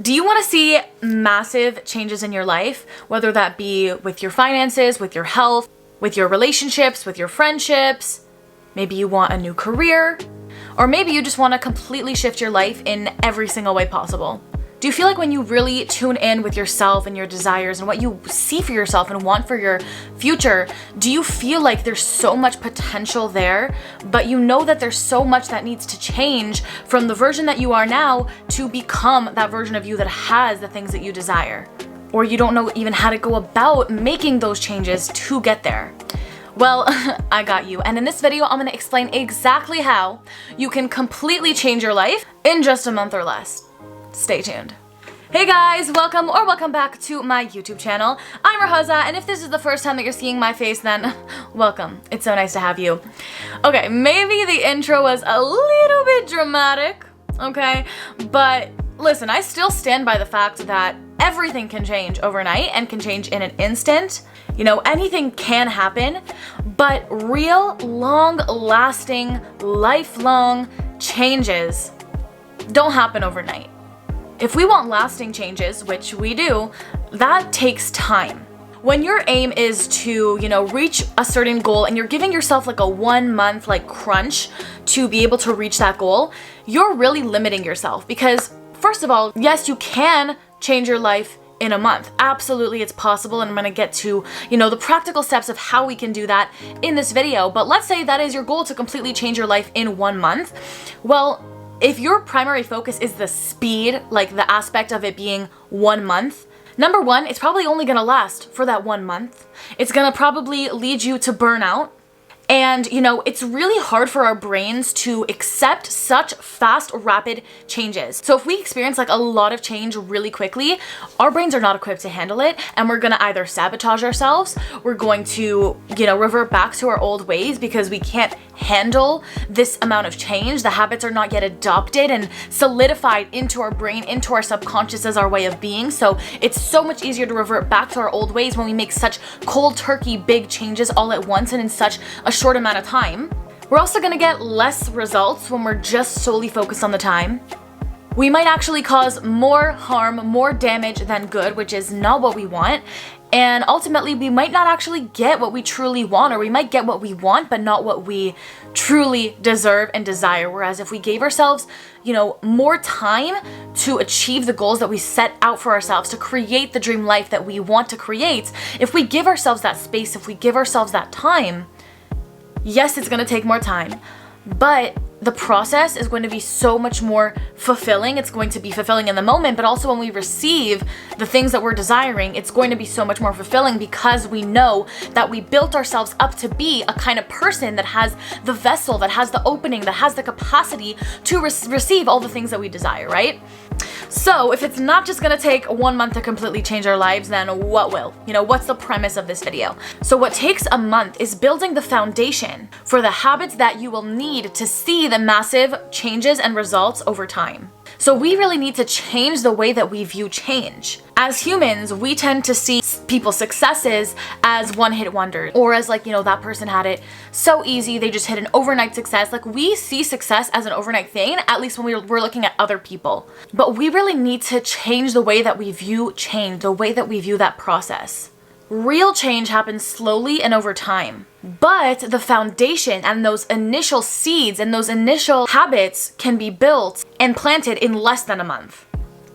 Do you want to see massive changes in your life, whether that be with your finances, with your health, with your relationships, with your friendships? Maybe you want a new career, or maybe you just want to completely shift your life in every single way possible. Do you feel like when you really tune in with yourself and your desires and what you see for yourself and want for your future, do you feel like there's so much potential there, but you know that there's so much that needs to change from the version that you are now to become that version of you that has the things that you desire? Or you don't know even how to go about making those changes to get there? Well, I got you. And in this video, I'm going to explain exactly how you can completely change your life in just a month or less. Stay tuned. Hey guys, welcome back to my YouTube channel. I'm Rahaza, and if this is the first time that you're seeing my face, then welcome. It's so nice to have you. Okay, maybe the intro was a little bit dramatic, okay? But listen, I still stand by the fact that everything can change overnight and can change in an instant. You know, anything can happen, but real, long-lasting, lifelong changes don't happen overnight. If we want lasting changes, which we do, that takes time. When your aim is to, reach a certain goal and you're giving yourself like a 1 month crunch to be able to reach that goal, you're really limiting yourself because first of all, yes, you can change your life in a month. Absolutely, it's possible, and I'm gonna get to, the practical steps of how we can do that in this video. But let's say that is your goal, to completely change your life in 1 month. Well, if your primary focus is the speed, like the aspect of it being 1 month, number one, it's probably only gonna last for that 1 month. It's gonna probably lead you to burnout. And, it's really hard for our brains to accept such fast, rapid changes. So if we experience a lot of change really quickly, our brains are not equipped to handle it, and we're gonna either sabotage ourselves, we're going to, revert back to our old ways because we can't handle this amount of change. The habits are not yet adopted and solidified into our brain, into our subconscious as our way of being. So it's so much easier to revert back to our old ways when we make such cold turkey big changes all at once and in such a short amount of time. We're also gonna get less results when we're just solely focused on the time. We might actually cause more harm, more damage than good, which is not what we want. And ultimately, we might not actually get what we truly want, or we might get what we want, but not what we truly deserve and desire. Whereas if we gave ourselves, more time to achieve the goals that we set out for ourselves, to create the dream life that we want to create, if we give ourselves that space, if we give ourselves that time, yes, it's gonna take more time, but the process is going to be so much more fulfilling. It's going to be fulfilling in the moment, but also when we receive the things that we're desiring, it's going to be so much more fulfilling because we know that we built ourselves up to be a kind of person that has the vessel, that has the opening, that has the capacity to receive all the things that we desire, right? So if it's not just gonna take 1 month to completely change our lives, then what will? What's the premise of this video? So what takes a month is building the foundation for the habits that you will need to see the massive changes and results over time. So we really need to change the way that we view change. As humans, we tend to see people's successes as one-hit wonders, or as that person had it so easy, they just hit an overnight success. We see success as an overnight thing, at least when we're looking at other people. But we really need to change the way that we view change, the way that we view that process. Real change happens slowly and over time. But the foundation and those initial seeds and those initial habits can be built and planted in less than a month.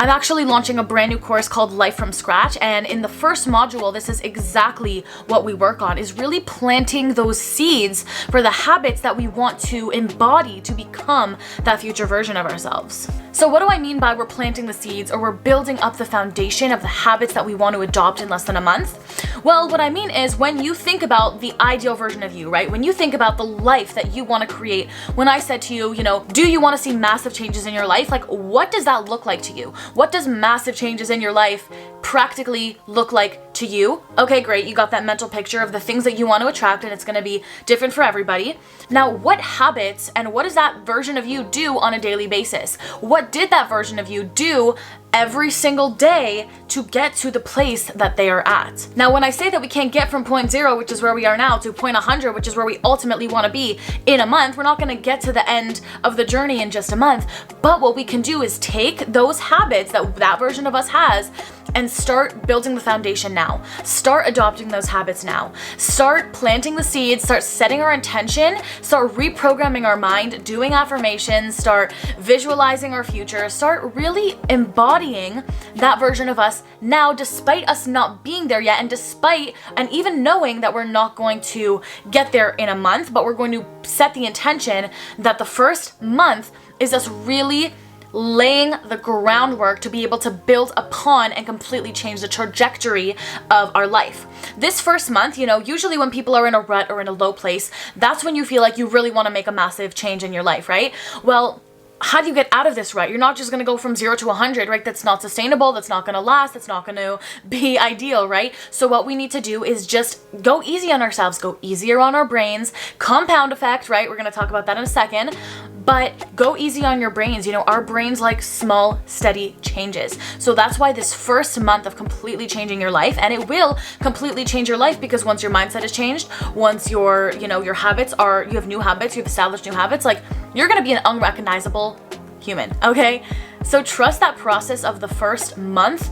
I'm actually launching a brand new course called Life from Scratch, and in the first module, this is exactly what we work on, is really planting those seeds for the habits that we want to embody to become that future version of ourselves. So what do I mean by we're planting the seeds, or we're building up the foundation of the habits that we want to adopt in less than a month? Well, what I mean is when you think about the ideal version of you, right? When you think about the life that you want to create, when I said to you, do you want to see massive changes in your life? What does that look like to you? What does massive changes in your life practically look like to you? Okay, great. You got that mental picture of the things that you want to attract, and it's going to be different for everybody. Now, what habits and what does that version of you do on a daily basis? What did that version of you do every single day to get to the place that they are at? Now, when I say that we can't get from point 0, which is where we are now, to point 100, which is where we ultimately want to be in a month, we're not going to get to the end of the journey in just a month. But what we can do is take those habits that that version of us has and start building the foundation now. Start adopting those habits now. Start planting the seeds, start setting our intention, start reprogramming our mind, doing affirmations, start visualizing our future, start really embodying that version of us now, despite us not being there yet, and despite, and even knowing that we're not going to get there in a month, but we're going to set the intention that the first month is us really laying the groundwork to be able to build upon and completely change the trajectory of our life. This first month, usually when people are in a rut or in a low place, that's when you feel like you really want to make a massive change in your life, right? Well, how do you get out of this rut? You're not just going to go from 0 to 100, right? That's not sustainable. That's not going to last. That's not going to be ideal, right? So what we need to do is just go easy on ourselves, go easier on our brains, compound effect, right? We're going to talk about that in a second. But go easy on your brains. Our brains like small, steady changes. So that's why this first month of completely changing your life, and it will completely change your life, because once your mindset is changed, once your habits are, you have new habits, you've established new habits, like you're gonna be an unrecognizable human, okay? So trust that process of the first month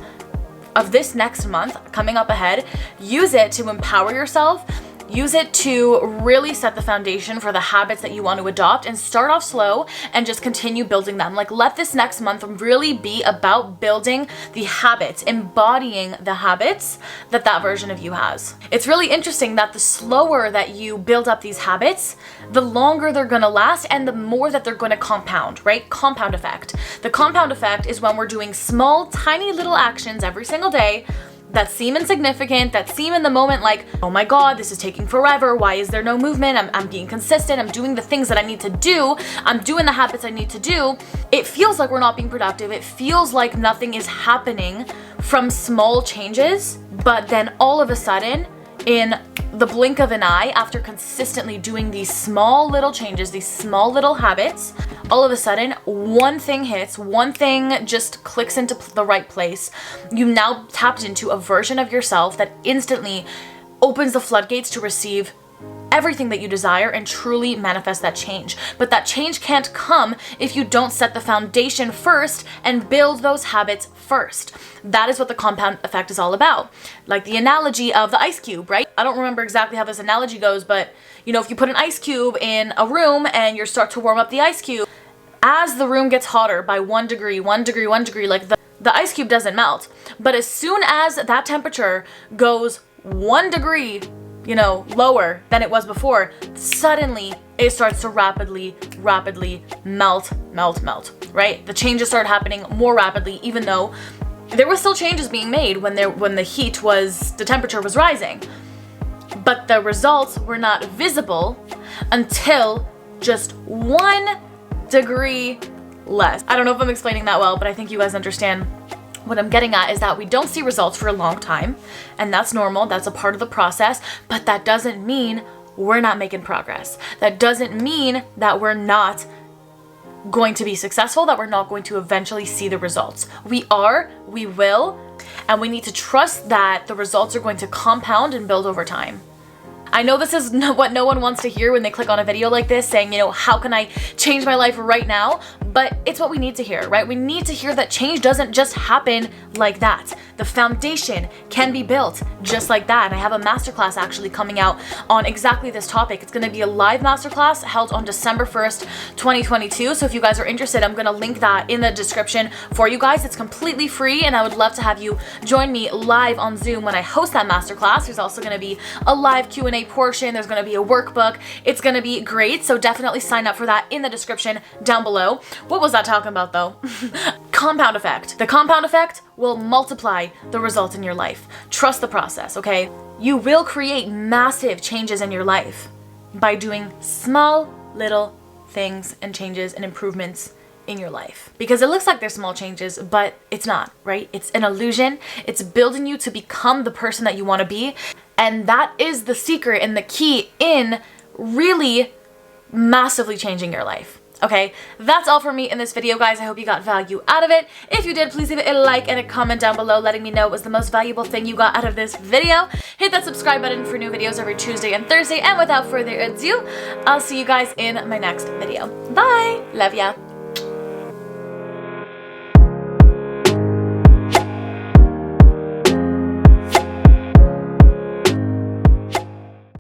of this next month coming up ahead. Use it to empower yourself. Use it to really set the foundation for the habits that you want to adopt, and start off slow and just continue building them. Like, let this next month really be about building the habits, embodying the habits that that version of you has. It's really interesting that the slower that you build up these habits, the longer they're going to last and the more that they're going to compound, right? Compound effect. The compound effect is when we're doing small, tiny little actions every single day that seem insignificant, that seem in the moment like, oh my God, this is taking forever. Why is there no movement? I'm being consistent. I'm doing the things that I need to do. I'm doing the habits I need to do. It feels like we're not being productive. It feels like nothing is happening from small changes. But then all of a sudden, in the blink of an eye, after consistently doing these small little changes, these small little habits, all of a sudden, one thing hits, one thing just clicks into the right place. You now tapped into a version of yourself that instantly opens the floodgates to receive everything that you desire and truly manifest that change. But that change can't come if you don't set the foundation first and build those habits first. That is what the compound effect is all about. Like the analogy of the ice cube, right? I don't remember exactly how this analogy goes, but if you put an ice cube in a room and you start to warm up the ice cube, as the room gets hotter by 1 degree, like the ice cube doesn't melt. But as soon as that temperature goes 1 degree lower than it was before, suddenly it starts to rapidly melt, right? The changes start happening more rapidly, even though there were still changes being made when the temperature was rising. But the results were not visible until just 1 degree less. I don't know if I'm explaining that well, but I think you guys understand. What I'm getting at is that we don't see results for a long time, and that's normal. That's a part of the process, but that doesn't mean we're not making progress. That doesn't mean that we're not going to be successful, that we're not going to eventually see the results. We will, and we need to trust that the results are going to compound and build over time. I know this is what no one wants to hear when they click on a video like this saying, how can I change my life right now? But it's what we need to hear, right? We need to hear that change doesn't just happen like that. The foundation can be built just like that. And I have a masterclass actually coming out on exactly this topic. It's going to be a live masterclass held on December 1st, 2022. So if you guys are interested, I'm going to link that in the description for you guys. It's completely free, and I would love to have you join me live on Zoom when I host that masterclass. There's also going to be a live Q&A portion. There's going to be a workbook. It's going to be great. So definitely sign up for that in the description down below. What was that talking about though? Compound effect. The compound effect will multiply the results in your life. Trust the process, okay? You will create massive changes in your life by doing small little things and changes and improvements in your life. Because it looks like they're small changes, but it's not, right? It's an illusion. It's building you to become the person that you want to be. And that is the secret and the key in really massively changing your life. Okay, that's all for me in this video, guys. I hope you got value out of it. If you did, please leave it a like and a comment down below letting me know what was the most valuable thing you got out of this video. Hit that subscribe button for new videos every Tuesday and Thursday. And without further ado, I'll see you guys in my next video. Bye! Love ya!